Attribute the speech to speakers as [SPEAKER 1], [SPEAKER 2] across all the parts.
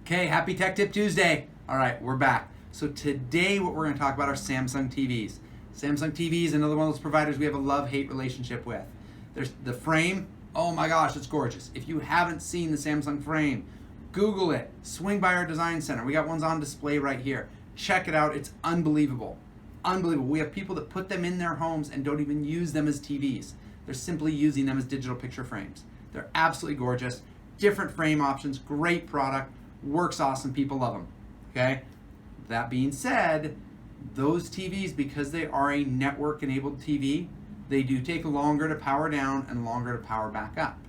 [SPEAKER 1] Okay, happy Tech Tip Tuesday. All right, we're back. So today what we're going to talk about are Samsung TVs. Samsung TVs, another one of those providers we have a love-hate relationship with. There's the frame. Oh my gosh, it's gorgeous. If you haven't seen the Samsung frame, Google it. Swing by our design center. We got ones on display right here. Check it out. It's unbelievable. Unbelievable. We have people that put them in their homes and don't even use them as TVs. They're simply using them as digital picture frames. They're absolutely gorgeous. Different frame options, great product, works awesome, people love them. Okay? That being said, those TVs, because they are a network-enabled TV, they do take longer to power down and longer to power back up.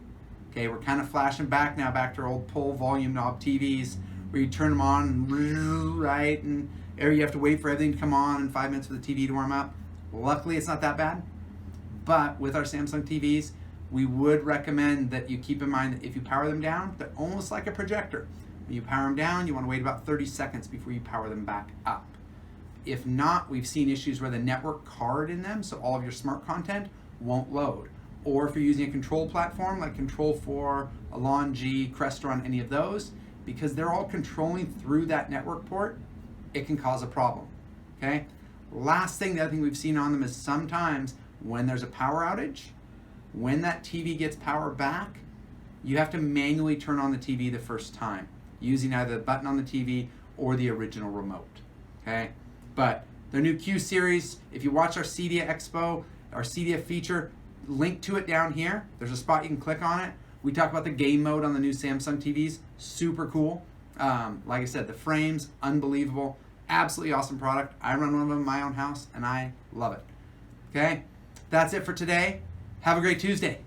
[SPEAKER 1] Okay, we're kind of flashing back now, back to our old pull volume knob TVs, where you turn them on, right, and you have to wait for everything to come on and 5 minutes for the TV to warm up. Luckily, it's not that bad. But with our Samsung TVs, we would recommend that you keep in mind that if you power them down, they're almost like a projector. When you power them down, you want to wait about 30 seconds before you power them back up. If not, we've seen issues where the network card in them, so all of your smart content, won't load. Or if you're using a control platform like Control4, Alon G, Crestron, any of those, because they're all controlling through that network port, it can cause a problem. Okay? Last thing, the other thing we've seen on them is sometimes when there's a power outage, when that TV gets power back, you have to manually turn on the TV the first time, using either the button on the TV or the original remote. Okay? But their new Q series, if you watch our CEDIA Expo, our CEDIA feature, link to it down here. There's a spot you can click on it. We talk about the game mode on the new Samsung TVs. Super cool. Like I said, the frames, unbelievable. Absolutely awesome product. I run one of them in my own house and I love it. Okay? That's it for today. Have a great Tuesday.